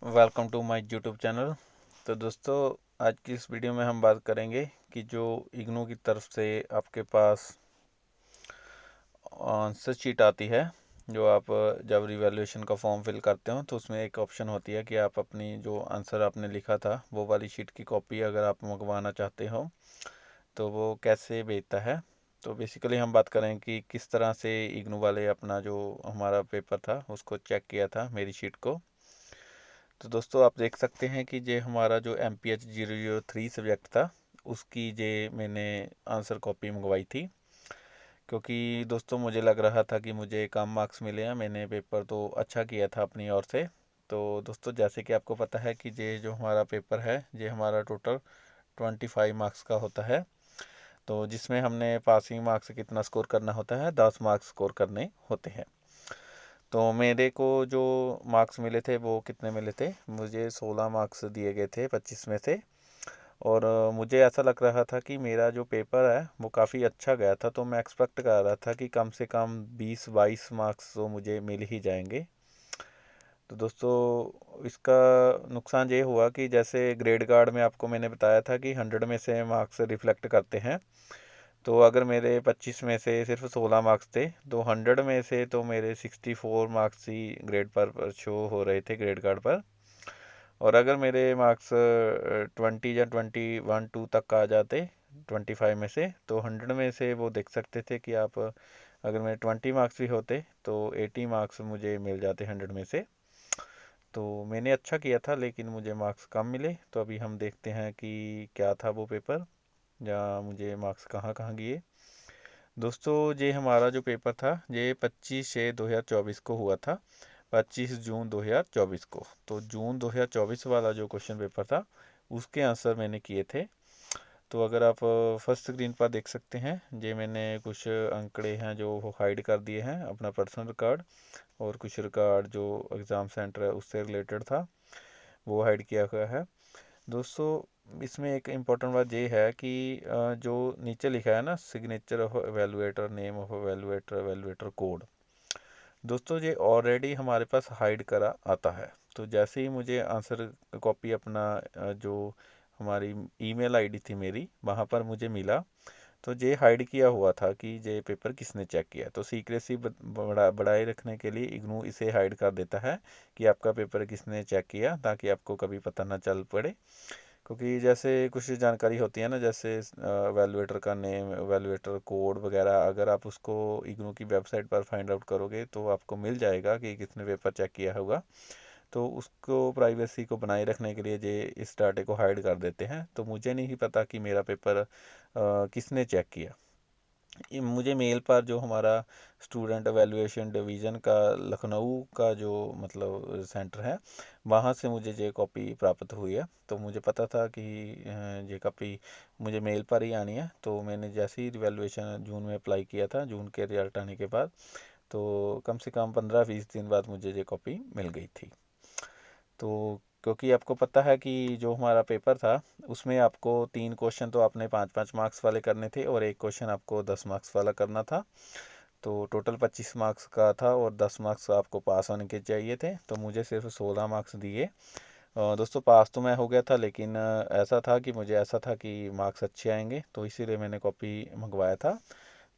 Welcome to my YouTube channel. तो दोस्तों, आज की इस वीडियो में हम बात करेंगे कि जो इग्नू की तरफ से आपके पास आंसर शीट आती है, जो आप जब रिवैल्यूएशन का फॉर्म फिल करते हो तो उसमें एक ऑप्शन होती है कि आप अपनी जो आंसर आपने लिखा था वो वाली शीट की कॉपी अगर आप मंगवाना चाहते हो तो वो कैसे भेजता है। तो बेसिकली हम बात करें कि किस तरह से इग्नू वाले अपना जो हमारा पेपर था उसको चेक किया था, मेरी शीट को। तो दोस्तों, आप देख सकते हैं कि ये हमारा जो MPH 003 सब्जेक्ट था उसकी जे मैंने आंसर कॉपी मंगवाई थी, क्योंकि दोस्तों मुझे लग रहा था कि मुझे कम मार्क्स मिले हैं। मैंने पेपर तो अच्छा किया था अपनी ओर से। तो दोस्तों, जैसे कि आपको पता है कि ये जो हमारा पेपर है ये हमारा टोटल 25 मार्क्स का होता है। तो जिसमें हमने पासिंग मार्क्स कितना स्कोर करना होता है, 10 मार्क्स स्कोर करने होते हैं। तो मेरे को जो मार्क्स मिले थे वो कितने मिले थे, मुझे 16 मार्क्स दिए गए थे 25 में से। और मुझे ऐसा लग रहा था कि मेरा जो पेपर है वो काफ़ी अच्छा गया था, तो मैं एक्सपेक्ट कर रहा था कि कम से कम 20-22 मार्क्स तो मुझे मिल ही जाएंगे। तो दोस्तों, इसका नुकसान ये हुआ कि जैसे ग्रेड कार्ड में आपको मैंने बताया था कि 100 में से मार्क्स रिफ्लेक्ट करते हैं। तो अगर मेरे 25 में से सिर्फ 16 मार्क्स थे तो 100 में से तो मेरे 64 मार्क्स ही ग्रेड पर शो हो रहे थे ग्रेड कार्ड पर। और अगर मेरे मार्क्स 20 या 21-2 तक आ जाते 25 में से, तो 100 में से वो देख सकते थे कि आप अगर मेरे 20 मार्क्स भी होते तो 80 मार्क्स मुझे मिल जाते 100 में से। तो मैंने अच्छा किया था लेकिन मुझे मार्क्स कम मिले। तो अभी हम देखते हैं कि क्या था वो पेपर, या मुझे मार्क्स कहाँ कहाँ गए। दोस्तों, ये हमारा जो पेपर था ये 25/6/2024 को हुआ था, 25 जून 2024 को। तो जून 2024 वाला जो क्वेश्चन पेपर था उसके आंसर मैंने किए थे। तो अगर आप फर्स्ट स्क्रीन पर देख सकते हैं, ये मैंने कुछ अंकड़े हैं जो हाइड कर दिए हैं, अपना पर्सनल रिकॉर्ड और कुछ रिकॉर्ड जो एग्ज़ाम सेंटर है उससे रिलेटेड था वो हाइड किया गया है। दोस्तों, इसमें एक इम्पोर्टेंट बात ये है कि जो नीचे लिखा है ना, signature of evaluator, name of evaluator, evaluator code, दोस्तों ये ऑलरेडी हमारे पास हाइड करा आता है। तो जैसे ही मुझे आंसर कॉपी अपना जो हमारी ईमेल आईडी थी मेरी वहाँ पर मुझे मिला, तो ये हाइड किया हुआ था कि ये पेपर किसने चेक किया। तो सीक्रेसी बढ़ाए रखने के लिए इग्नू इसे हाइड कर देता है कि आपका पेपर किसने चेक किया, ताकि आपको कभी पता ना चल पड़े। क्योंकि जैसे कुछ जानकारी होती है ना, जैसे वैल्यूएटर का नेम, वैल्यूएटर कोड वगैरह, अगर आप उसको इग्नू की वेबसाइट पर फाइंड आउट करोगे तो आपको मिल जाएगा कि किसने पेपर चेक किया होगा। तो उसको प्राइवेसी को बनाए रखने के लिए ये इस डाटे को हाइड कर देते हैं। तो मुझे नहीं पता कि मेरा पेपर किसने चेक किया। मुझे मेल पर जो हमारा स्टूडेंट एवेलुएशन डिवीज़न का लखनऊ का जो मतलब सेंटर है, वहाँ से मुझे ये कॉपी प्राप्त हुई है। तो मुझे पता था कि ये कॉपी मुझे मेल पर ही आनी है। तो मैंने जैसे ही रिवैल्यूएशन जून में अप्लाई किया था, जून के रिजल्ट आने के बाद, तो कम से कम 15-20 दिन बाद मुझे ये कॉपी मिल गई थी। तो क्योंकि आपको पता है कि जो हमारा पेपर था उसमें आपको 3 क्वेश्चन तो आपने 5-5 मार्क्स वाले करने थे और एक क्वेश्चन आपको 10 मार्क्स वाला करना था। तो टोटल 25 मार्क्स का था और 10 मार्क्स आपको पास होने के चाहिए थे। तो मुझे सिर्फ 16 मार्क्स दिए। दोस्तों, पास तो मैं हो गया था, लेकिन ऐसा था कि मुझे ऐसा था कि मार्क्स अच्छे आएंगे, तो इसीलिए मैंने कॉपी मंगवाया था।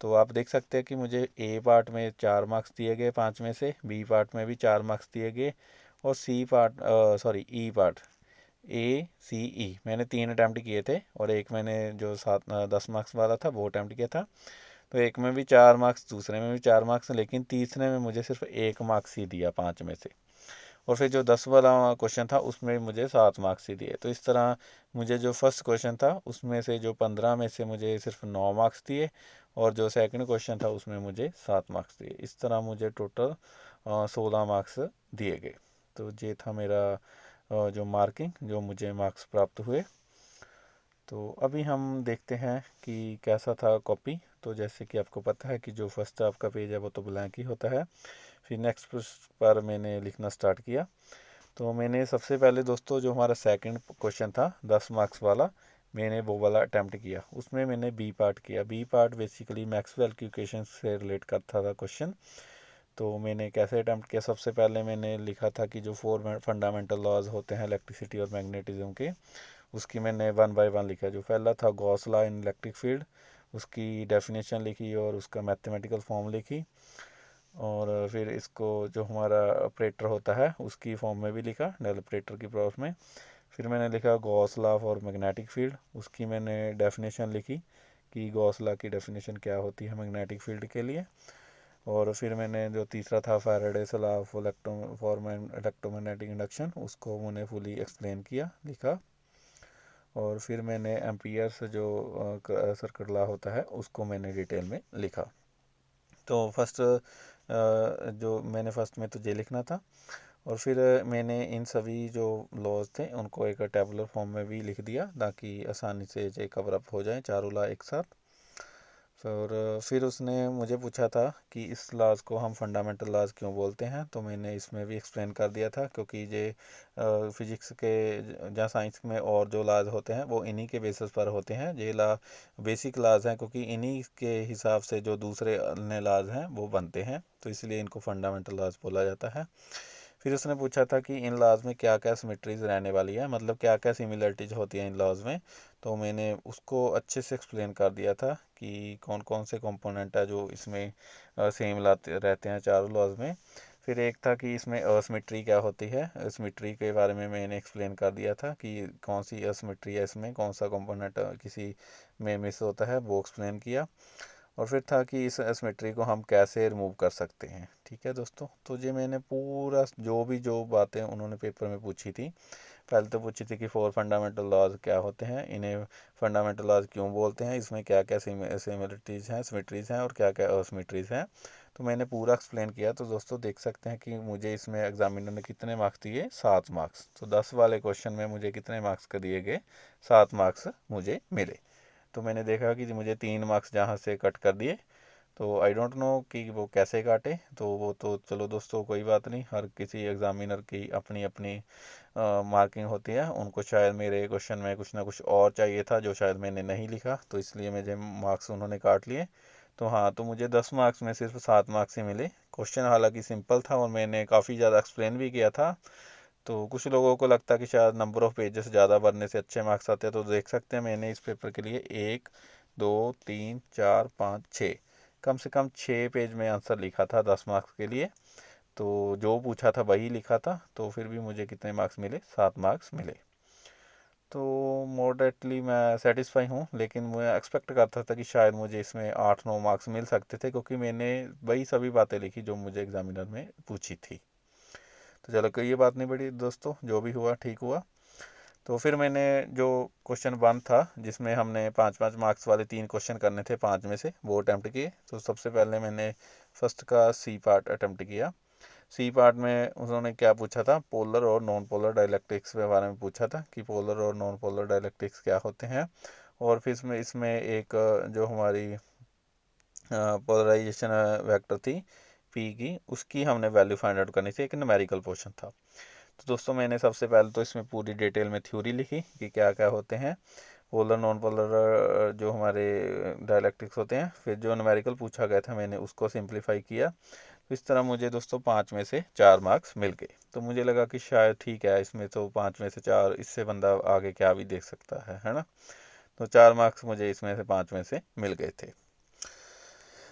तो आप देख सकते हैं कि मुझे ए पार्ट में 4 मार्क्स दिए गए 5 में से, बी पार्ट में भी 4 मार्क्स दिए गए, और C part sorry E part, A C E मैंने 3 अटैम्प्ट किए थे, और एक मैंने जो 10 मार्क्स वाला था वो अटैम्प्ट किया था। तो एक में भी 4 मार्क्स, दूसरे में भी 4 मार्क्स, लेकिन तीसरे में मुझे सिर्फ 1 मार्क्स ही दिया 5 में से। और फिर जो 10 वाला क्वेश्चन था उसमें मुझे 7 मार्क्स ही दिए। तो इस तरह मुझे जो फर्स्ट क्वेश्चन था उसमें से जो 15 में से मुझे सिर्फ 9 मार्क्स दिए, और जो सेकंड क्वेश्चन था उसमें मुझे 7 मार्क्स दिए। इस तरह मुझे टोटल 16 मार्क्स दिए गए। तो ये था मेरा जो मार्किंग, जो मुझे मार्क्स प्राप्त हुए। तो अभी हम देखते हैं कि कैसा था कॉपी। तो जैसे कि आपको पता है कि जो फर्स्ट आपका पेज है वो तो ब्लैंक ही होता है। फिर नेक्स्ट पर मैंने लिखना स्टार्ट किया। तो मैंने सबसे पहले दोस्तों जो हमारा सेकंड क्वेश्चन था 10 मार्क्स वाला, मैंने वो वाला अटैम्प्ट किया। उसमें मैंने बी पार्ट किया। बी पार्ट बेसिकली मैक्सवेल की इक्वेशन से रिलेट करता था क्वेश्चन। तो मैंने कैसे अटैम्प्ट किया, सबसे पहले मैंने लिखा था कि जो 4 फंडामेंटल लॉज होते हैं इलेक्ट्रिसिटी और मैग्नेटिज्म के, उसकी मैंने 1 बाय 1 लिखा। जो पहला था Gauss law in electric field, उसकी डेफिनेशन लिखी और उसका मैथमेटिकल फॉर्म लिखी, और फिर इसको जो हमारा ऑपरेटर होता है उसकी फॉर्म में भी लिखा, डेल ऑपरेटर की प्रॉस में। फिर मैंने लिखा Gauss law for magnetic field, उसकी मैंने डेफिनेशन लिखी कि गॉस लॉ की डेफिनेशन क्या होती है मैग्नेटिक फील्ड के लिए। और फिर मैंने जो तीसरा था Faraday's law of electromagnetic induction, उसको मैंने फुली एक्सप्लेन किया, लिखा। और फिर मैंने एम्पियर्स जो सर्किट लॉ होता है उसको मैंने डिटेल में लिखा। तो फर्स्ट जो मैंने फर्स्ट में तो ये लिखना था, और फिर मैंने इन सभी जो लॉज थे उनको एक टेबुलर फॉर्म में भी लिख दिया ताकि आसानी से ये कवर अप हो जाए चारों लॉ एक साथ। और फिर उसने मुझे पूछा था कि इस लॉज को हम फंडामेंटल लॉज क्यों बोलते हैं, तो मैंने इसमें भी एक्सप्लेन कर दिया था क्योंकि ये फिजिक्स के या साइंस में और जो लॉज होते हैं वो इन्हीं के बेसिस पर होते हैं। ये लॉ बेसिक लॉज हैं क्योंकि इन्हीं के हिसाब से जो दूसरे अन्य लॉज हैं वो बनते हैं, तो इसलिए इनको फंडामेंटल लॉज बोला जाता है। फिर उसने पूछा था कि इन लॉज में क्या क्या सिमेट्रीज रहने वाली है, मतलब क्या क्या सिमिलरिटीज होती हैं इन लॉज में। तो मैंने उसको अच्छे से एक्सप्लेन कर दिया था कि कौन कौन से कंपोनेंट है जो इसमें सेम लाते रहते हैं चारों लॉज में। फिर एक था कि इसमें असिमेट्री क्या होती है, असिमेट्री के बारे में मैंने एक्सप्लेन कर दिया था कि कौन सी असिमेट्री है, इसमें कौन सा कंपोनेंट किसी में मिस होता है, वो एक्सप्लेन किया। और फिर था कि इस एसिमेट्री को हम कैसे रिमूव कर सकते हैं। ठीक है दोस्तों, तो ये मैंने पूरा जो बातें उन्होंने पेपर में पूछी थी, पहले तो पूछी थी कि 4 फंडामेंटल लॉज क्या होते हैं, इन्हें फंडामेंटल लॉज क्यों बोलते हैं, इसमें क्या क्या सिमिलरिटीज़ हैं, सिमेट्रीज़ हैं और क्या क्या असिमेट्रीज़ हैं। तो मैंने पूरा एक्सप्लेन किया। तो दोस्तों देख सकते हैं कि मुझे इसमें एग्जामिनर ने कितने मार्क्स दिए, 7 मार्क्स। तो 10 वाले क्वेश्चन में मुझे कितने मार्क्स का दिए गए, 7 मार्क्स मुझे मिले। तो मैंने देखा कि मुझे 3 मार्क्स जहाँ से कट कर दिए, तो आई डोंट नो कि वो कैसे काटे। तो वो तो चलो दोस्तों कोई बात नहीं, हर किसी एग्जामिनर की अपनी अपनी मार्किंग होती है। उनको शायद मेरे क्वेश्चन में कुछ ना कुछ और चाहिए था जो शायद मैंने नहीं लिखा, तो इसलिए मुझे मार्क्स उन्होंने काट लिए। तो हाँ, तो मुझे 10 मार्क्स में सिर्फ 7 मार्क्स ही मिले। क्वेश्चन हालांकि सिंपल था और मैंने काफ़ी ज़्यादा एक्सप्लेन भी किया था। तो कुछ लोगों को लगता है कि शायद नंबर ऑफ़ पेजेस ज़्यादा भरने से अच्छे मार्क्स आते हैं। तो देख सकते हैं मैंने इस पेपर के लिए 1 2 3 4 5 6, कम से कम 6 पेज में आंसर लिखा था 10 मार्क्स के लिए। तो जो पूछा था वही लिखा था, तो फिर भी मुझे कितने मार्क्स मिले, 7 मार्क्स मिले। तो मॉडरेटली मैं सेटिस्फाई हूँ, लेकिन मैं एक्सपेक्ट करता था कि शायद मुझे इसमें 8-9 मार्क्स मिल सकते थे क्योंकि मैंने वही सभी बातें लिखी जो मुझे एग्जामिनर में पूछी थी। तो चलो कोई ये बात नहीं बड़ी दोस्तों, जो भी हुआ ठीक हुआ। तो फिर मैंने जो क्वेश्चन 1 था जिसमें हमने 5-5 मार्क्स वाले 3 क्वेश्चन करने थे 5 में से, वो अटैम्प्ट किए। तो सबसे पहले मैंने फर्स्ट का सी पार्ट अटैम्प्ट किया। सी पार्ट में उन्होंने क्या पूछा था, पोलर और नॉन पोलर डाइलेक्ट्रिक्स के बारे में पूछा था कि पोलर और नॉन पोलर डाइलेक्ट्रिक्स क्या होते हैं। और फिर इसमें इसमें एक जो हमारी पोलराइजेशन वेक्टर थी पी की, उसकी हमने वैल्यू फाइंड आउट करनी थी, एक न्यूमेरिकल पोर्शन था। तो दोस्तों मैंने सबसे पहले तो इसमें पूरी डिटेल में थ्योरी लिखी कि क्या क्या होते हैं पोलर नॉन पोलर जो हमारे डायलैक्ट्रिक्स होते हैं। फिर जो न्यूमेरिकल पूछा गया था मैंने उसको सिंप्लीफाई किया। तो इस तरह मुझे दोस्तों 5 में से 4 मार्क्स मिल गए। तो मुझे लगा कि शायद ठीक है, इसमें तो 5 में से 4, इससे बंदा आगे क्या भी देख सकता है ना। तो 4 मार्क्स मुझे इसमें से 5 में से मिल गए थे।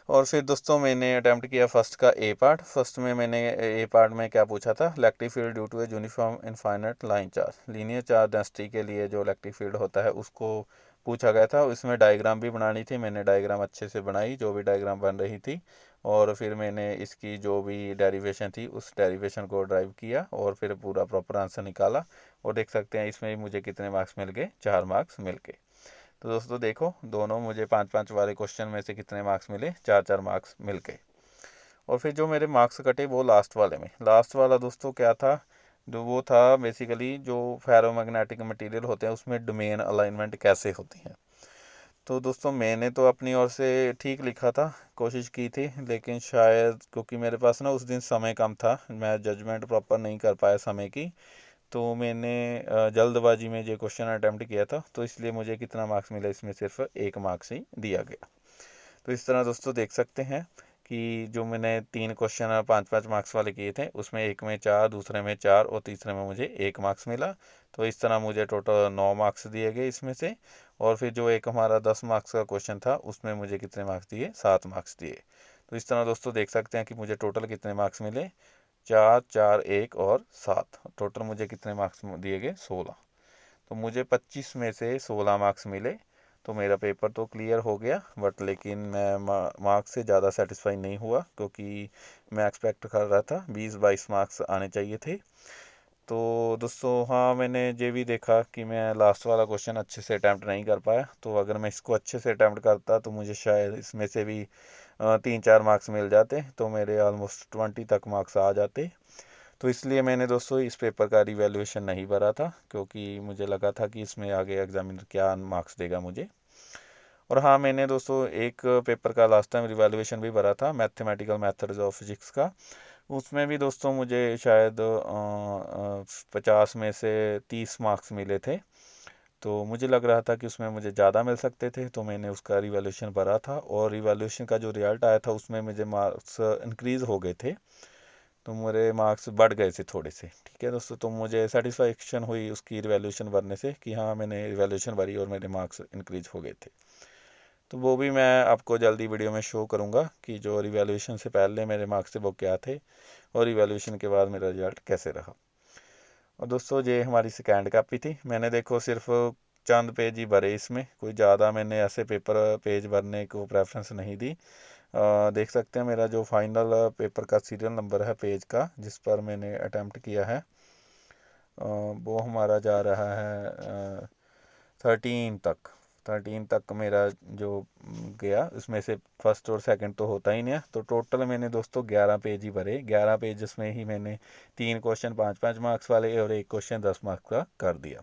और फिर दोस्तों मैंने अटैम्प्ट किया फर्स्ट का ए पार्ट। फर्स्ट में मैंने ए पार्ट में क्या पूछा था, electric field due to a uniform infinite line charge, linear charge density के लिए जो इलेक्ट्रिक फील्ड होता है उसको पूछा गया था। इसमें डायग्राम भी बनानी थी, मैंने डायग्राम अच्छे से बनाई, जो भी डायग्राम बन रही थी। और फिर मैंने इसकी जो भी डेरिवेशन थी उस डेरिवेशन को ड्राइव किया और फिर पूरा प्रॉपर आंसर निकाला। और देख सकते हैं इसमें मुझे कितने मार्क्स मिल गए, 4 मार्क्स मिल गए। तो दोस्तों देखो, दोनों मुझे 5-5 वाले क्वेश्चन में से कितने मार्क्स मिले, 4-4 मार्क्स मिल गए। और फिर जो मेरे मार्क्स कटे वो लास्ट वाले में, लास्ट वाला दोस्तों क्या था, जो वो था बेसिकली जो फेरोमैग्नेटिक मटेरियल होते हैं उसमें डोमेन अलाइनमेंट कैसे होती है। तो दोस्तों मैंने तो अपनी ओर से ठीक लिखा था, कोशिश की थी, लेकिन शायद क्योंकि मेरे पास ना उस दिन समय कम था, मैं जजमेंट प्रॉपर नहीं कर पाया समय की। तो मैंने जल्दबाजी में ये क्वेश्चन अटैम्प्ट किया था, तो इसलिए मुझे कितना मार्क्स मिला, इसमें सिर्फ 1 मार्क्स ही दिया गया। तो इस तरह दोस्तों देख सकते हैं कि जो मैंने 3 क्वेश्चन 5-5 मार्क्स वाले किए थे, उसमें एक में 4, दूसरे में 4 और तीसरे में मुझे 1 मार्क्स मिला। तो इस तरह मुझे टोटल 9 मार्क्स दिए गए इसमें से। और फिर जो एक हमारा 10 मार्क्स का क्वेश्चन था, उसमें मुझे कितने मार्क्स दिए? 7 मार्क्स दिए। तो इस तरह दोस्तों देख सकते हैं कि मुझे टोटल कितने मार्क्स मिले? 4, 4, 1 और 7। टोटल मुझे कितने मार्क्स दिए गए? 16। तो मुझे 25 में से 16 मार्क्स मिले। तो मेरा पेपर तो क्लियर हो गया, बट लेकिन मैं मार्क्स से ज़्यादा सेटिस्फाई नहीं हुआ, क्योंकि मैं एक्सपेक्ट कर रहा था 20-22 मार्क्स आने चाहिए थे। तो दोस्तों हाँ, मैंने ये भी देखा कि मैं लास्ट वाला क्वेश्चन अच्छे से अटैम्प्ट नहीं कर पाया। तो अगर मैं इसको अच्छे से अटैम्प्ट करता तो मुझे शायद इसमें से भी 3-4 मार्क्स मिल जाते, तो मेरे ऑलमोस्ट 20 तक मार्क्स आ जाते। तो इसलिए मैंने दोस्तों इस पेपर का रिवैल्यूएशन नहीं भरा था, क्योंकि मुझे लगा था कि इसमें आगे एग्जामिनर क्या मार्क्स देगा मुझे। और हाँ, मैंने दोस्तों एक पेपर का लास्ट टाइम रिवैल्यूएशन भी भरा था, मैथमेटिकल मेथड्स ऑफ फिजिक्स का। उसमें भी दोस्तों मुझे शायद 50 में से 30 मार्क्स मिले थे। तो मुझे लग रहा था कि उसमें मुझे ज़्यादा मिल सकते थे, तो मैंने उसका रिवैल्यूएशन भरा था। और रिवैल्यूएशन का जो रिजल्ट आया था, उसमें मुझे मार्क्स इंक्रीज़ हो गए थे, तो मेरे मार्क्स बढ़ गए थे थोड़े से। ठीक है दोस्तों, तो मुझे सेटिस्फेक्शन हुई उसकी रिवैल्यूएशन भरने से कि हाँ, मैंने रिवैल्यूएशन भरी और मेरे मार्क्स इंक्रीज हो गए थे। तो वो भी मैं आपको जल्दी वीडियो में शो करूँगा कि जो रिवैल्यूएशन से पहले मेरे मार्क्स थे वो क्या थे, और रिवैल्यूएशन के बाद मेरा रिजल्ट कैसे रहा। और दोस्तों ये हमारी सेकेंड कॉपी थी। मैंने देखो सिर्फ चंद पेज ही भरे, इसमें कोई ज़्यादा मैंने ऐसे पेपर पेज भरने को प्रेफरेंस नहीं दी। देख सकते हैं मेरा जो फाइनल पेपर का सीरियल नंबर है पेज का, जिस पर मैंने अटैम्प्ट किया है, वो हमारा जा रहा है 13 तक मेरा जो गया, उसमें से फर्स्ट और सेकंड तो होता ही नहीं है। तो टोटल मैंने दोस्तों 11 पेज ही भरे। 11 पेज में ही मैंने 3 क्वेश्चन 5-5 मार्क्स वाले और एक क्वेश्चन 10 मार्क्स का कर दिया।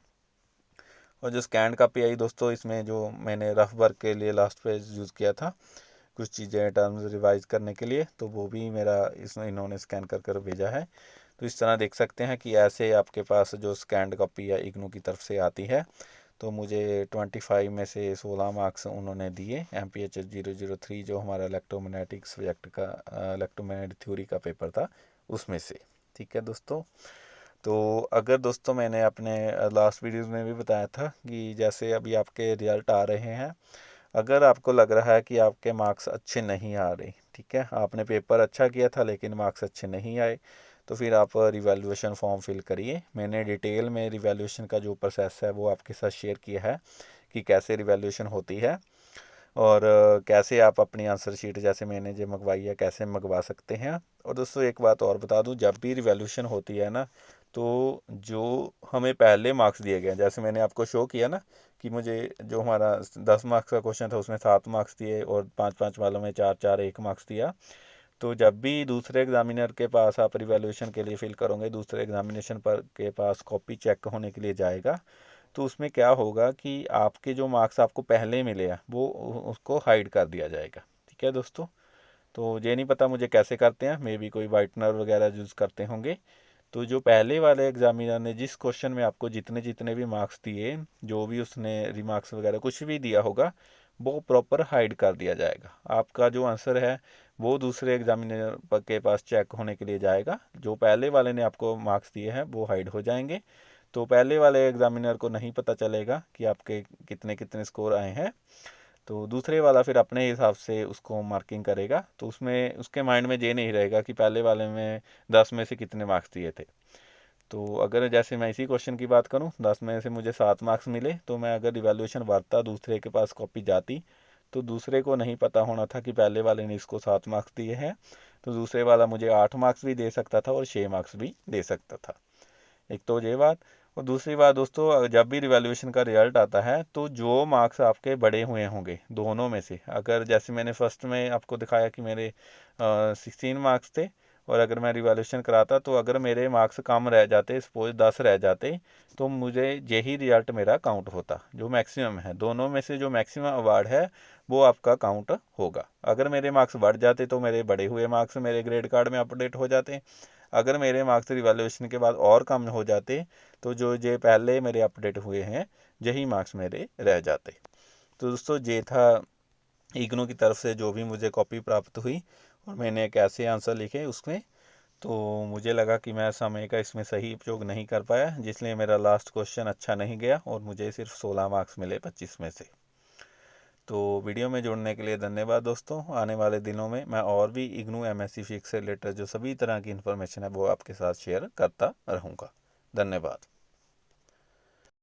और जो स्कैन कॉपी आई दोस्तों, इसमें जो मैंने रफ वर्क के लिए लास्ट पेज यूज़ किया था, कुछ चीज़ें टर्म्स रिवाइज करने के लिए, तो वो भी मेरा इसमें इन्होंने स्कैन कर कर भेजा है। तो इस तरह देख सकते हैं कि ऐसे आपके पास जो स्कैंड कॉपी या इग्नू की तरफ से आती है। तो मुझे 25 में से 16 मार्क्स उन्होंने दिए। MPH 003 जो हमारा इलेक्ट्रोमैग्नेटिक सब्जेक्ट का इलेक्ट्रोमैग्नेटिक थ्योरी का पेपर था, उसमें से। ठीक है दोस्तों, तो अगर दोस्तों मैंने अपने लास्ट वीडियोज़ में भी बताया था कि जैसे अभी आपके रिजल्ट आ रहे हैं, अगर आपको लग रहा है कि आपके मार्क्स अच्छे नहीं आ रहे, ठीक है, आपने पेपर अच्छा किया था लेकिन मार्क्स अच्छे नहीं आए, तो फिर आप रिवैल्यूएशन फॉर्म फिल करिए। मैंने डिटेल में रिवैल्यूएशन का जो प्रोसेस है वो आपके साथ शेयर किया है कि कैसे रिवैल्यूएशन होती है, और कैसे आप अपनी आंसर शीट जैसे मैंने जो मंगवाई है कैसे मंगवा सकते हैं। और दोस्तों एक बात और बता दूं, जब भी रिवैल्यूएशन होती है ना, तो जो हमें पहले मार्क्स दिए गए, जैसे मैंने आपको शो किया ना कि मुझे जो हमारा 10 मार्क्स का क्वेश्चन था उसमें 7 मार्क्स दिए और 5-5 वालों में 4-4 1 मार्क्स दिया। तो जब भी दूसरे एग्जामिनर के पास आप रिवैल्यूएशन के लिए फिल करोगे, दूसरे एग्जामिनेशन पर के पास कॉपी चेक होने के लिए जाएगा, तो उसमें क्या होगा कि आपके जो मार्क्स आपको पहले मिले हैं वो उसको हाइड कर दिया जाएगा। ठीक है दोस्तों, तो ये नहीं पता मुझे कैसे करते हैं, मे बी कोई वाइटनर वगैरह यूज़ करते होंगे। तो जो पहले वाले एग्जामिनर ने जिस क्वेश्चन में आपको जितने जितने भी मार्क्स दिए, जो भी उसने रिमार्क्स वगैरह कुछ भी दिया होगा, वो प्रॉपर हाइड कर दिया जाएगा। आपका जो आंसर है वो दूसरे एग्जामिनर के पास चेक होने के लिए जाएगा। जो पहले वाले ने आपको मार्क्स दिए हैं वो हाइड हो जाएंगे। तो पहले वाले एग्जामिनर को नहीं पता चलेगा कि आपके कितने कितने स्कोर आए हैं। तो दूसरे वाला फिर अपने हिसाब से उसको मार्किंग करेगा। तो उसमें उसके माइंड में ये नहीं रहेगा कि पहले वाले में 10 में से कितने मार्क्स दिए थे। तो अगर जैसे मैं इसी क्वेश्चन की बात करूं, 10 में से मुझे 7 मार्क्स मिले, तो मैं अगर इवैल्यूएशन भरता, दूसरे के पास कॉपी जाती, तो दूसरे को नहीं पता होना था कि पहले वाले ने इसको 7 मार्क्स दिए हैं। तो दूसरे वाला मुझे 8 मार्क्स भी दे सकता था और 6 मार्क्स भी दे सकता था। एक तो ये बात। और दूसरी बात दोस्तों, जब भी रिवैल्यूएशन का रिजल्ट आता है, तो जो मार्क्स आपके बड़े हुए होंगे दोनों में से, अगर जैसे मैंने फर्स्ट में आपको दिखाया कि मेरे 16 मार्क्स थे, और अगर मैं रिवैल्यूएशन कराता तो अगर मेरे मार्क्स कम रह जाते, सपोज 10 रह जाते, तो मुझे यही रिजल्ट मेरा काउंट होता। जो मैक्सिमम है दोनों में से, जो मैक्सिमम अवार्ड है वो आपका काउंट होगा। अगर मेरे मार्क्स बढ़ जाते तो मेरे बढ़े हुए मार्क्स मेरे ग्रेड कार्ड में अपडेट हो जाते। अगर मेरे मार्क्स रिवैल्यूएशन के बाद और कम हो जाते, तो जो ये पहले मेरे अपडेट हुए हैं यही मार्क्स मेरे रह जाते। तो दोस्तों ये था इग्नू की तरफ से जो भी मुझे कॉपी प्राप्त हुई, और मैंने एक ऐसे आंसर लिखे उसमें, तो मुझे लगा कि मैं समय का इसमें सही उपयोग नहीं कर पाया, जिसलिए मेरा लास्ट क्वेश्चन अच्छा नहीं गया और मुझे सिर्फ 16 मार्क्स मिले 25 में से। तो वीडियो में जुड़ने के लिए धन्यवाद दोस्तों। आने वाले दिनों में मैं और भी इग्नू MSc फिजिक्स से रिलेटेड जो सभी तरह की इन्फॉर्मेशन है वो आपके साथ शेयर करता रहूँगा। धन्यवाद।